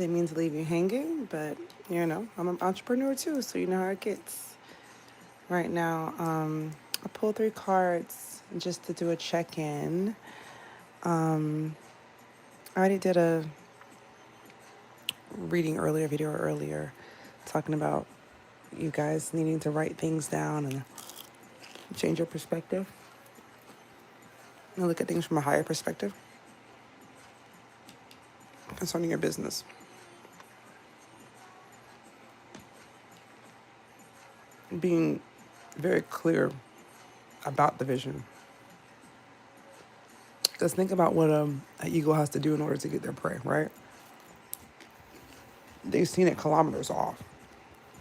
Didn't mean to leave you hanging, but I'm an entrepreneur too, so you know how it gets. Right now, I pulled 3 cards just to do a check-in. Um, I already did a reading earlier, video earlier, talking about you guys needing to write things down and change your perspective and look at things from a higher perspective concerning your business. Being very clear about the vision. Because think about what an eagle has to do in order to get their prey, right? They've seen it kilometers off.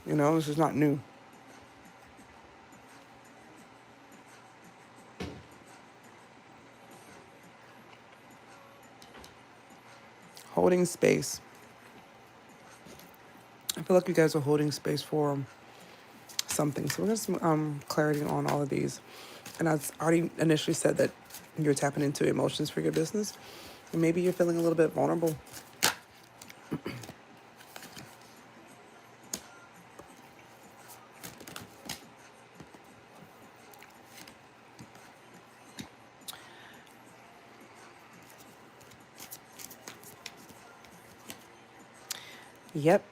This is not new. Holding space. I feel like you guys are holding space for something. So we're going to get some clarity on all of these. And I already initially said that you're tapping into emotions for your business. And maybe you're feeling a little bit vulnerable. Yep,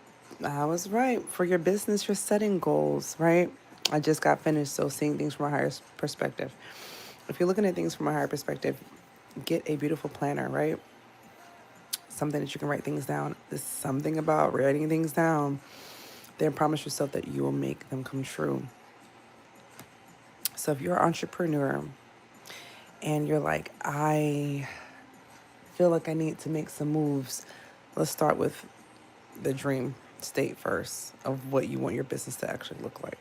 I was right. For your business, you're setting goals, right? I just got finished, so seeing things from a higher perspective. If you're looking at things from a higher perspective, get a beautiful planner, right? Something that you can write things down. There's something about writing things down. Then promise yourself that you will make them come true. So if you're an entrepreneur and you're like, I feel like I need to make some moves, let's start with the dream state first of what you want your business to actually look like.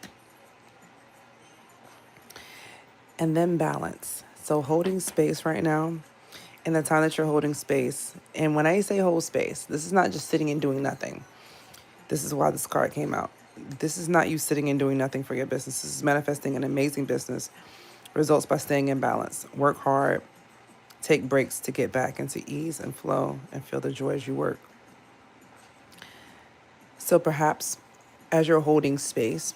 And then balance. So holding space right now, in the time that you're holding space, and when I say hold space, this is not just sitting and doing nothing. This is why this card came out. This is not you sitting and doing nothing for your business. This is manifesting an amazing business. Results by staying in balance. Work hard. Take breaks to get back into ease and flow and feel the joy as you work. So perhaps as you're holding space,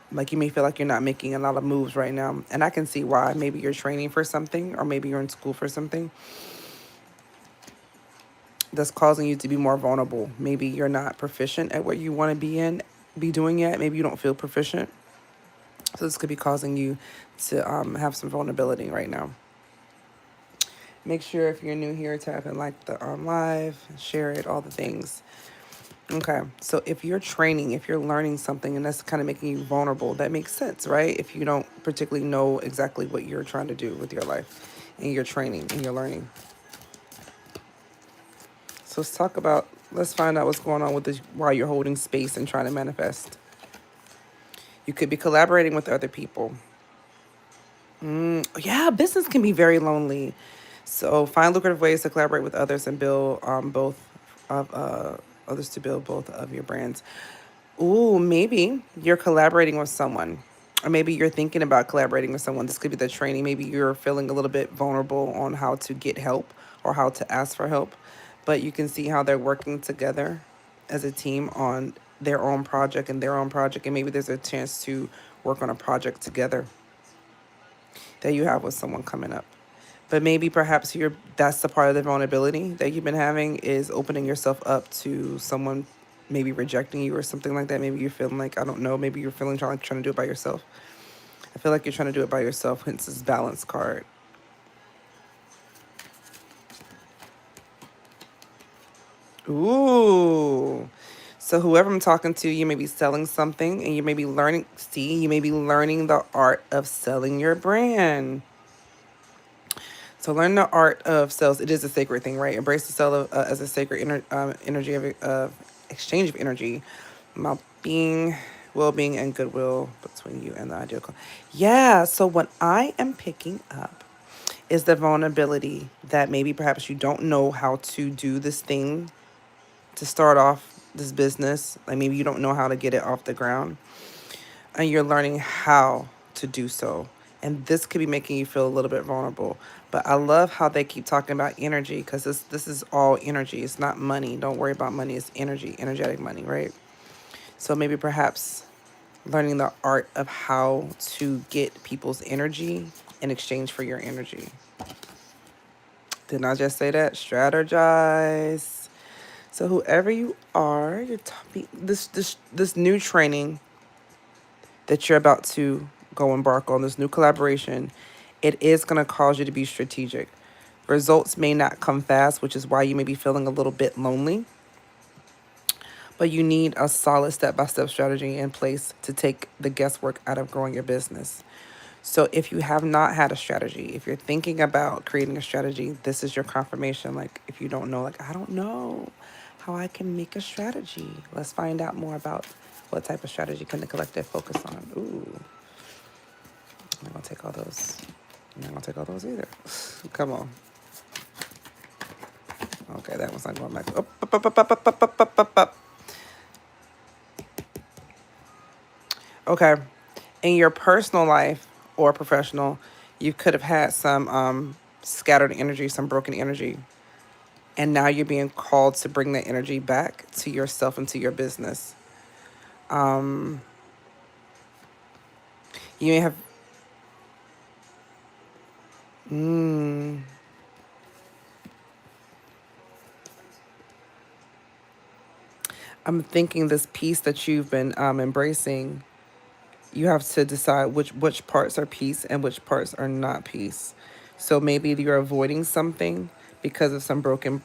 like you may feel like you're not making a lot of moves right now. And I can see why. Maybe you're training for something, or maybe you're in school for something that's causing you to be more vulnerable. Maybe you're not proficient at what you want to be doing yet. Maybe you don't feel proficient. So this could be causing you to have some vulnerability right now. Make sure if you're new here, tap and like the live, share it, all the things. Okay, so if you're training, if you're learning something and that's kind of making you vulnerable, that makes sense, right? If you don't particularly know exactly what you're trying to do with your life and you're training and you're learning. So let's find out what's going on with this while you're holding space and trying to manifest. You could be collaborating with other people. Yeah, business can be very lonely. So find lucrative ways to collaborate with others and build others to build both of your brands. Ooh, maybe you're collaborating with someone. Or maybe you're thinking about collaborating with someone. This could be the training. Maybe you're feeling a little bit vulnerable on how to get help or how to ask for help. But you can see how they're working together as a team on their own project and their own project. And maybe there's a chance to work on a project together that you have with someone coming up. But maybe perhaps that's the part of the vulnerability that you've been having, is opening yourself up to someone maybe rejecting you or something like that. Maybe you're feeling like, I don't know, maybe you're feeling trying to do it by yourself. I feel like you're trying to do it by yourself, hence this balance card. Ooh. So whoever I'm talking to, you may be selling something and you may be learning, you may be learning the art of selling your brand. So learn the art of sales. It is a sacred thing, right? Embrace the sale as a sacred energy of exchange of energy, being, well-being, and goodwill between you and the ideal client. Yeah. So what I am picking up is the vulnerability that maybe perhaps you don't know how to do this thing to start off this business. Like maybe you don't know how to get it off the ground, and you're learning how to do so. And this could be making you feel a little bit vulnerable. But I love how they keep talking about energy, because this is all energy. It's not money. Don't worry about money. It's energy, energetic money, right? So maybe perhaps learning the art of how to get people's energy in exchange for your energy. Didn't I just say that? Strategize. So whoever you are, this new training that you're about to go embark on, this new collaboration, it is going to cause you to be strategic. Results may not come fast, which is why you may be feeling a little bit lonely, but you need a solid step-by-step strategy in place to take the guesswork out of growing your business. So if you have not had a strategy, if you're thinking about creating a strategy, this is your confirmation. Like, if you don't know, like, I don't know how I can make a strategy. Let's find out more about what type of strategy can the collective focus on. Ooh, I'm not gonna take all those. I'm not gonna take all those either. Come on. Okay, that one's not going back. Up. Okay. In your personal life or professional, you could have had some scattered energy, some broken energy. And now you're being called to bring that energy back to yourself and to your business. You may have... I'm thinking this peace that you've been embracing, you have to decide which parts are peace and which parts are not peace. So maybe you're avoiding something because of some broken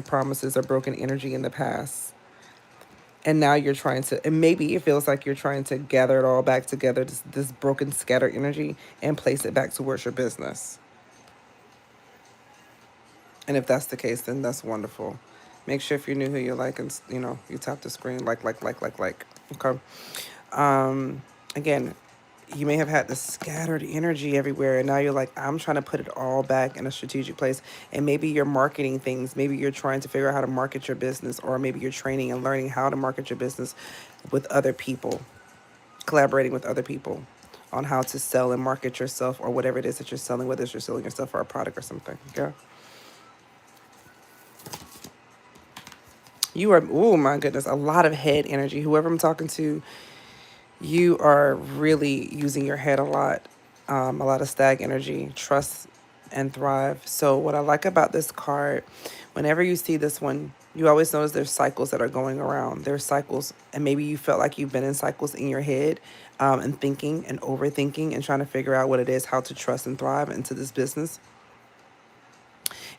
promises or broken energy in the past. And now you're trying to, and maybe it feels like you're trying to gather it all back together, this broken scattered energy, and place it back towards your business. And if that's the case, then that's wonderful. Make sure if you're new who you like, and you tap the screen like. Okay. Again, you may have had this scattered energy everywhere, and now you're like, I'm trying to put it all back in a strategic place. And maybe you're marketing things. Maybe you're trying to figure out how to market your business, or maybe you're training and learning how to market your business with other people, collaborating with other people on how to sell and market yourself, or whatever it is that you're selling, whether it's you're selling yourself or a product or something. Yeah. You are, oh my goodness, a lot of head energy. Whoever I'm talking to, you are really using your head a lot of stag energy, trust and thrive. So what I like about this card, whenever you see this one, you always notice there's cycles that are going around. There's cycles, and maybe you felt like you've been in cycles in your head, and thinking and overthinking and trying to figure out what it is, how to trust and thrive into this business.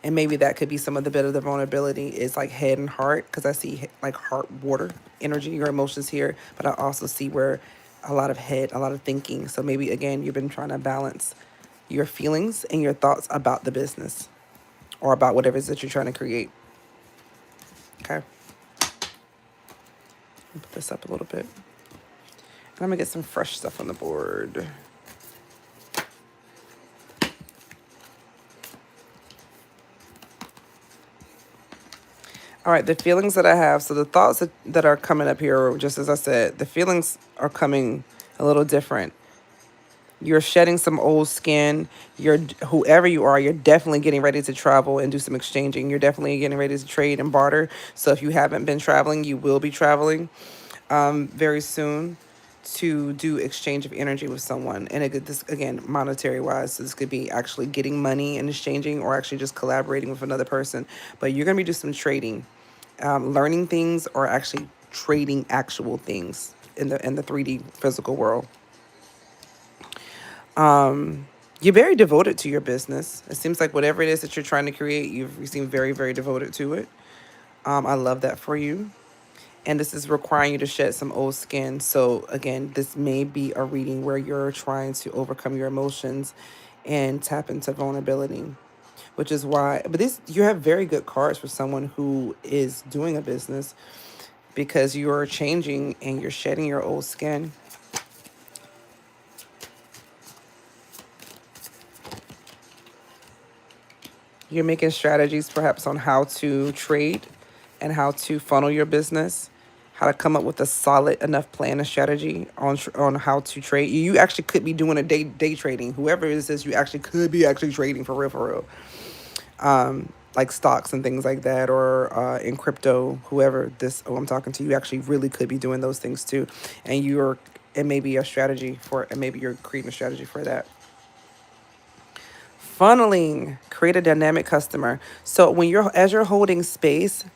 And maybe that could be some of the bit of the vulnerability is like head and heart, because I see like heart water energy, your emotions here, but I also see where a lot of head, a lot of thinking. So maybe again, you've been trying to balance your feelings and your thoughts about the business or about whatever it is that you're trying to create. Okay. Put this up a little bit. And I'm gonna get some fresh stuff on the board. All right, the feelings that I have. So the thoughts that are coming up here, just as I said, the feelings are coming a little different. You're shedding some old skin. You're, whoever you are, you're definitely getting ready to travel and do some exchanging. You're definitely getting ready to trade and barter. So if you haven't been traveling, you will be traveling very soon to do exchange of energy with someone. And this, again, monetary wise, so this could be actually getting money and exchanging, or actually just collaborating with another person. But you're going to be doing some trading, learning things, or actually trading actual things in the 3D physical world. You're very devoted to your business. It seems like whatever it is that you're trying to create, you seem very, very devoted to it. I love that for you. And this is requiring you to shed some old skin. So again, this may be a reading where you're trying to overcome your emotions and tap into vulnerability, which is why, but you have very good cards for someone who is doing a business, because you're changing and you're shedding your old skin. You're making strategies perhaps on how to trade and how to funnel your business, how to come up with a solid enough plan and strategy on how to trade. You actually could be doing a day trading. Whoever it is, you actually could be actually trading for real, like stocks and things like that, or in crypto. Whoever this I'm talking to, you actually really could be doing those things too, and you're it may be a strategy for, and maybe you're creating a strategy for that. Funneling, create a dynamic customer. So when you're as you're holding space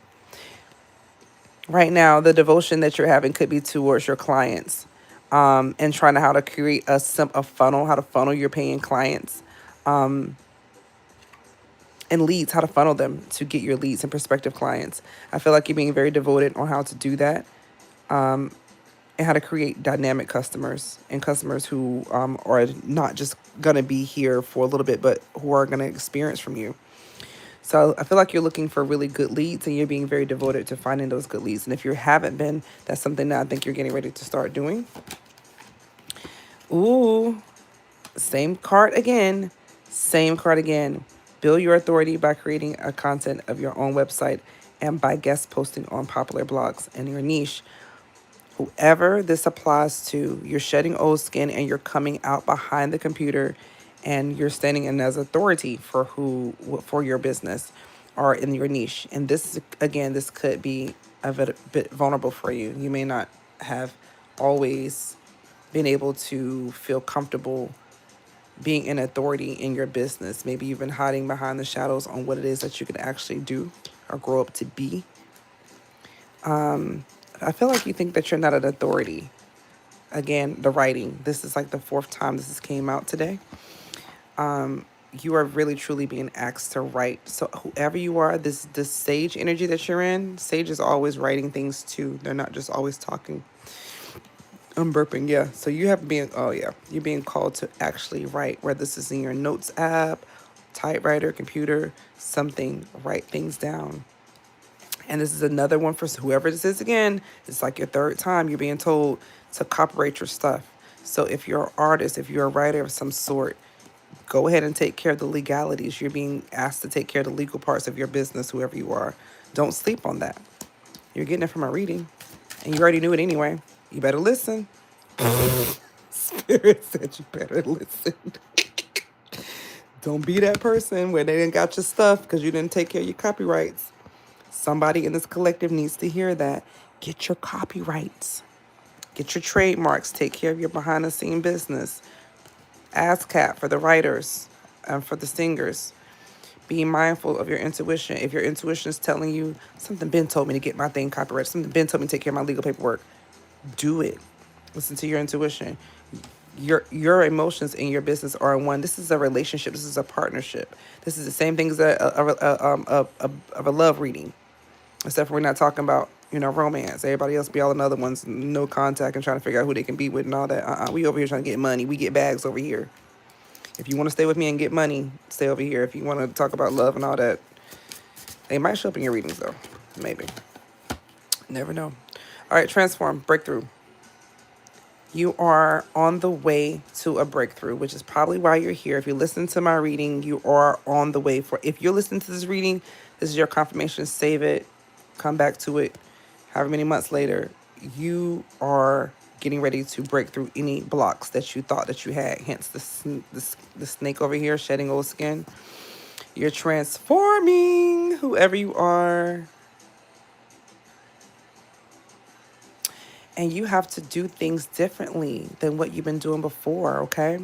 right now, the devotion that you're having could be towards your clients, and trying to how to create a funnel, how to funnel your paying clients, and leads, how to funnel them to get your leads and prospective clients. I feel like you're being very devoted on how to do that, and how to create dynamic customers, and customers who are not just going to be here for a little bit, but who are going to experience from you. So I feel like you're looking for really good leads, and you're being very devoted to finding those good leads. And if you haven't been, that's something that I think you're getting ready to start doing. Ooh, same card again. Same card again. Build your authority by creating a content of your own website and by guest posting on popular blogs in your niche. Whoever this applies to, you're shedding old skin and you're coming out behind the computer, and you're standing in as authority for your business or in your niche. And this, again, this could be a bit vulnerable for you. You may not have always been able to feel comfortable being an authority in your business. Maybe you've been hiding behind the shadows on what it is that you can actually do or grow up to be. I feel like you think that you're not an authority. Again, the writing. This is like the fourth time this has came out today. You are really truly being asked to write. So whoever you are, this sage energy that you're in, sage is always writing things too. They're not just always talking. I'm burping, yeah. So you have been, oh yeah, you're being called to actually write, whether this is in your notes app, typewriter, computer, something, write things down. And this is another one for whoever this is again. It's like your third time you're being told to copyright your stuff. So if you're an artist, if you're a writer of some sort, go ahead and take care of the legalities. You're being asked to take care of the legal parts of your business, whoever you are. Don't sleep on that. You're getting it from a reading, and you already knew it anyway. You better listen. Spirit said you better listen. Don't be that person where they didn't got your stuff because you didn't take care of your copyrights. Somebody in this collective needs to hear that. Get your copyrights. Get your trademarks. Take care of your behind the scene business. ASCAP for the writers and for the singers. Be mindful of your intuition. If your intuition is telling you something Ben told me to get my thing copyrighted, something Ben told me to take care of my legal paperwork, do it. Listen to your intuition. Your emotions in your business are in one. This is a relationship. This is a partnership. This is the same thing as a love reading, except for we're not talking about romance. Everybody else be all another ones, no contact and trying to figure out who they can be with and all that. We over here trying to get money. We get bags over here. If you want to stay with me and get money, stay over here. If you want to talk about love and all that, they might show up in your readings though. Maybe. Never know. All right, transform, breakthrough. You are on the way to a breakthrough, which is probably why you're here. If you listen to my reading, you are on the way for. If you're listening to this reading, this is your confirmation. Save it, come back to it. However many months later, you are getting ready to break through any blocks that you thought that you had. Hence the snake over here shedding old skin. You're transforming, whoever you are. And you have to do things differently than what you've been doing before, okay?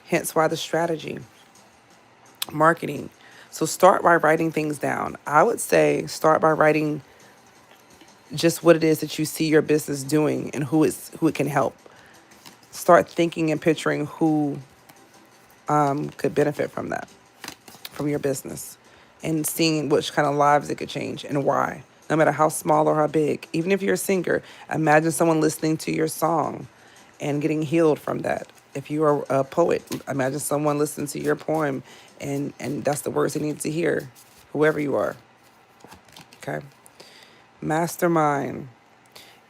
Hence why the strategy. Marketing. So start by writing things down. I would say start by writing just what it is that you see your business doing and who it can help. Start thinking and picturing who could benefit from that, from your business, and seeing which kind of lives it could change and why. No matter how small or how big. Even if you're a singer, imagine someone listening to your song and getting healed from that. If you are a poet, imagine someone listening to your poem and that's the words they need to hear, whoever you are. Okay? Mastermind.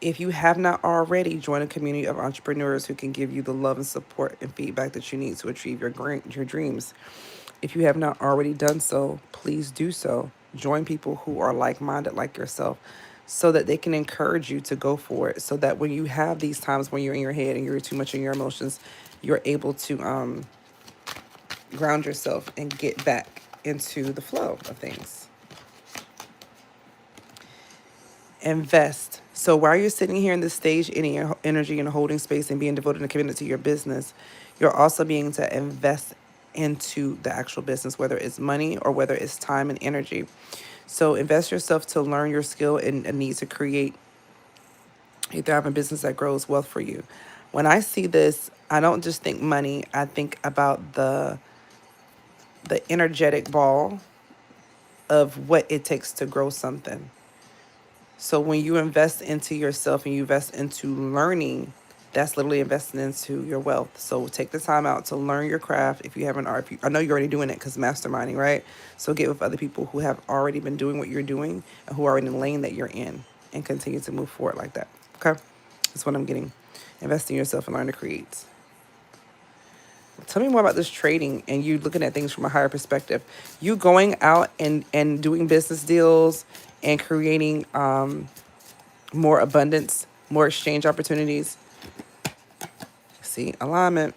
If you have not already, join a community of entrepreneurs who can give you the love and support and feedback that you need to achieve your dreams. If you have not already done so, please do so. Join people who are like-minded like yourself so that they can encourage you to go for it. So that when you have these times when you're in your head and you're too much in your emotions, you're able to ground yourself and get back into the flow of things. Invest. So while you're sitting here in this stage, in your energy and holding space and being devoted and committed to your business, you're also being to invest into the actual business, whether it's money or whether it's time and energy. So invest yourself to learn your skill and a need to create a thriving business that grows wealth for you. When I see this, I don't just think money. I think about the energetic ball of what it takes to grow something. So when you invest into yourself and you invest into learning, that's literally investing into your wealth. So take the time out to learn your craft. If you haven't already, I know you're already doing it because masterminding, right? So get with other people who have already been doing what you're doing and who are in the lane that you're in, and continue to move forward like that. Okay, that's what I'm getting. Invest in yourself and learn to create. Tell me more about this trading and you looking at things from a higher perspective. You going out and doing business deals and creating more abundance, more exchange opportunities. See, alignment.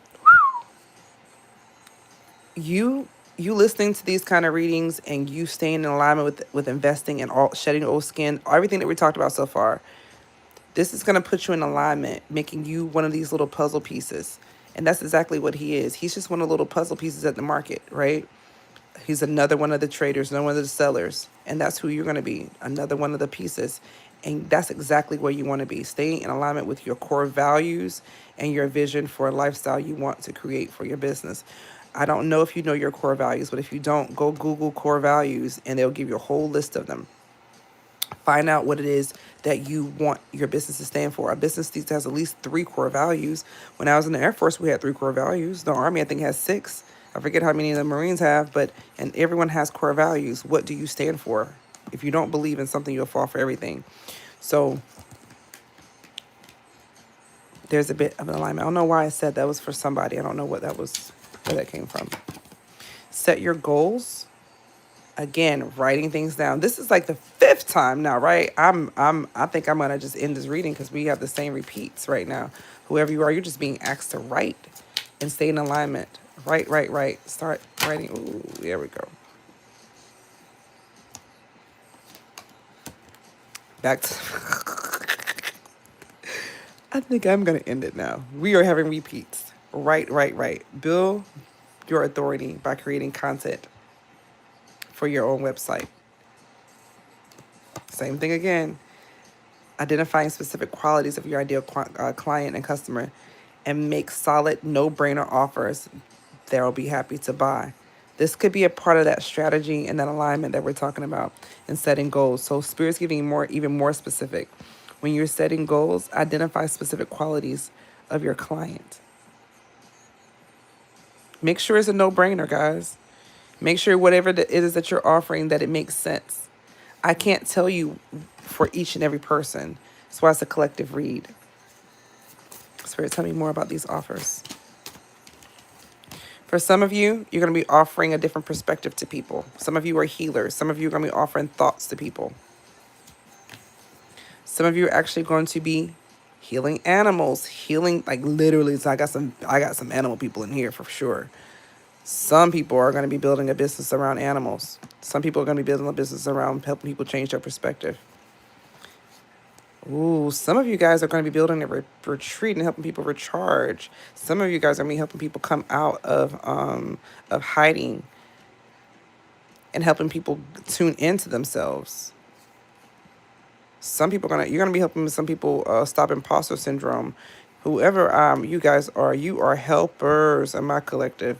You you listening to these kind of readings and you staying in alignment with investing and all shedding old skin, everything that we talked about so far. This is going to put you in alignment, making you one of these little puzzle pieces. And that's exactly what he is. He's just one of the little puzzle pieces at the market, right? He's another one of the traders, another one of the sellers. And that's who you're going to be, another one of the pieces. And that's exactly where you want to be. Staying in alignment with your core values and your vision for a lifestyle you want to create for your business. I don't know if you know your core values, but if you don't, go Google core values and they'll give you a whole list of them. Find out what it is that you want your business to stand for. A business needs to have at least 3 core values. When I was in the Air Force, we had 3 core values. The Army, I think, has 6. I forget how many the Marines have, but and everyone has core values. What do you stand for? If you don't believe in something, you'll fall for everything. So there's a bit of an alignment. I don't know why I said that was for somebody. I don't know what that was, where that came from. Set your goals. Again, writing things down. This is like the 5th time now, right? I think I'm gonna just end this reading because we have the same repeats right now. Whoever you are, you're just being asked to write and stay in alignment. Write. Start writing. Ooh, there we go. Back to I think I'm gonna end it now. We are having repeats. Right. Build your authority by creating content for your own website. Same thing again. Identifying specific qualities of your ideal client and customer, and make solid no-brainer offers they'll be happy to buy. This could be a part of that strategy and that alignment that we're talking about and setting goals. So Spirit's giving you more, even more specific. When you're setting goals, identify specific qualities of your client. Make sure it's a no-brainer, guys. Make sure whatever it is that you're offering, that it makes sense. I can't tell you for each and every person. That's why it's a collective read. Spirit, tell me more about these offers. For some of you, you're going to be offering a different perspective to people. Some of you are healers. Some of you are going to be offering thoughts to people. Some of you are actually going to be healing animals, healing like literally. So I got some animal people in here for sure. Some people are going to be building a business around animals. Some people are going to be building a business around helping people change their perspective. Ooh, some of you guys are going to be building a retreat and helping people recharge. Some of you guys are going to be helping people come out of hiding and helping people tune into themselves. Some people you're gonna be helping some people stop imposter syndrome. Whoever you guys are, you are helpers in my collective.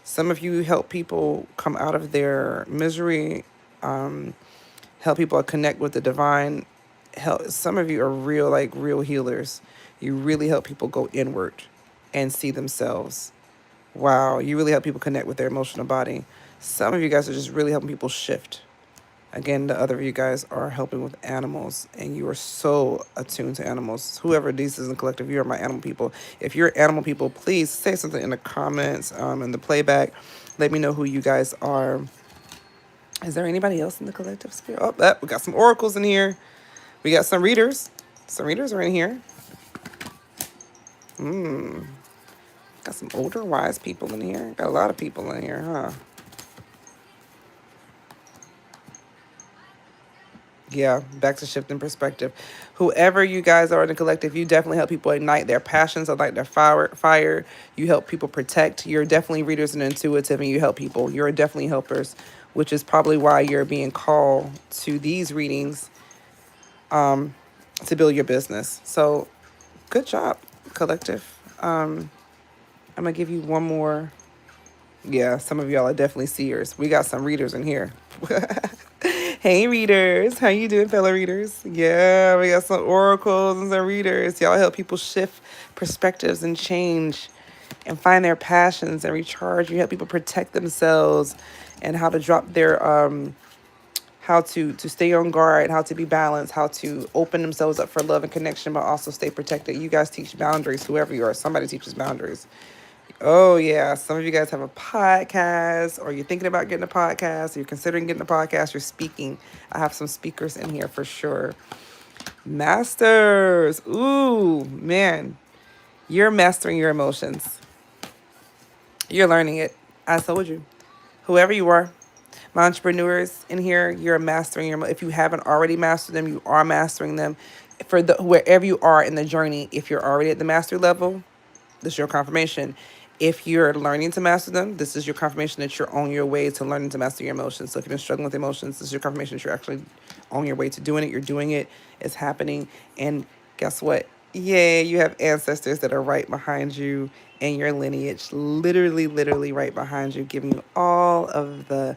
Some of you help people come out of their misery, help people connect with the divine. Some of you are real healers. You really help people go inward and see themselves. Wow, you really help people connect with their emotional body. Some of you guys are just really helping people shift. Again, the other of you guys are helping with animals, and you are so attuned to animals. Whoever this is in the collective, you are my animal people. If you're animal people, please say something in the comments, in the playback. Let me know who you guys are. Is there anybody else in the collective sphere? Oh, we got some oracles in here. We got some readers. Some readers are in here. Got some older, wise people in here. Got a lot of people in here, huh? Yeah, back to shifting perspective. Whoever you guys are in the collective, you definitely help people ignite their passions, ignite their fire. You help people protect. You're definitely readers and intuitive, and you help people. You're definitely helpers, which is probably why you're being called to these readings to build your business. So, good job, collective. I'm gonna give you one more. Yeah, some of y'all are definitely seers. We got some readers in here. Hey readers, how you doing, fellow readers? Yeah, we got some oracles and some readers. Y'all help people shift perspectives and change and find their passions and recharge. You help people protect themselves and how to drop their how to stay on guard, how to be balanced, how to open themselves up for love and connection, but also stay protected. You guys teach boundaries, whoever you are. Somebody teaches boundaries. Oh, yeah. Some of you guys have a podcast, or you're thinking about getting a podcast, or you're considering getting a podcast, you're speaking. I have some speakers in here for sure. Masters. Ooh, man. You're mastering your emotions. You're learning it. I told you. Whoever you are, my entrepreneurs in here, you're mastering your. If you haven't already mastered them, you are mastering them. For the wherever you are in the journey, if you're already at the mastery level, this is your confirmation. If you're learning to master them, this is your confirmation that you're on your way to learning to master your emotions. So if you've been struggling with emotions, this is your confirmation that you're actually on your way to doing it. You're doing it. It's happening. And guess what? Yeah, you have ancestors that are right behind you and your lineage, literally right behind you, giving you all of the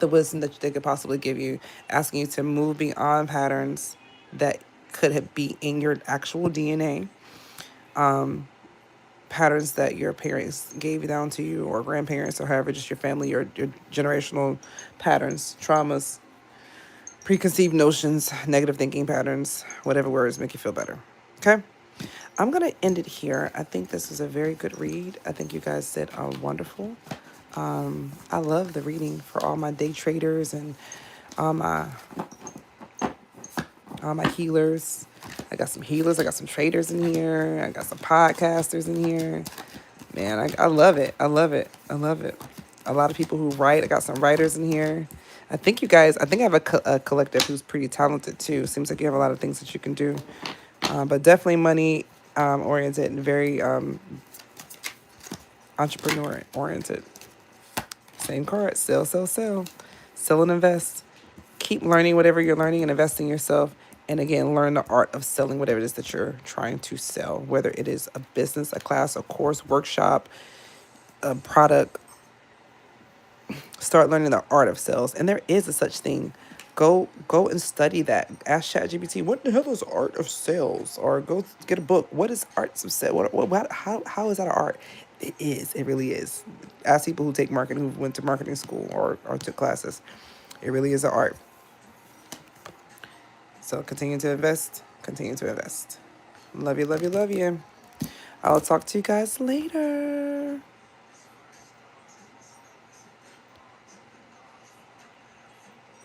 wisdom that they could possibly give you, asking you to move beyond patterns that could be in your actual DNA, patterns that your parents gave down to you, or grandparents, or however, just your family, your generational patterns, traumas, preconceived notions, negative thinking patterns, whatever words make you feel better. Okay? I'm going to end it here. I think this was a very good read. I think you guys did wonderful. I love the reading for all my day traders and all my healers. I got some healers. I got some traders in here. I got some podcasters in here. Man, I love it. I love it. I love it. A lot of people who write. I got some writers in here. I think I have a collective who's pretty talented too. Seems like you have a lot of things that you can do. But definitely money oriented and very entrepreneur oriented. Same card. Sell, sell, sell. Sell and invest. Keep learning whatever you're learning and invest in yourself. And again, learn the art of selling whatever it is that you're trying to sell, whether it is a business, a class, a course, workshop, a product. Start learning the art of sales. And there is a such thing. Go and study that. Ask ChatGPT, what the hell is art of sales? Or go get a book. What is arts of sales? How is that an art? It is. It really is. Ask people who take marketing, who went to marketing school or took classes. It really is an art. So continue to invest. Continue to invest. Love you, love you, love you. I'll talk to you guys later.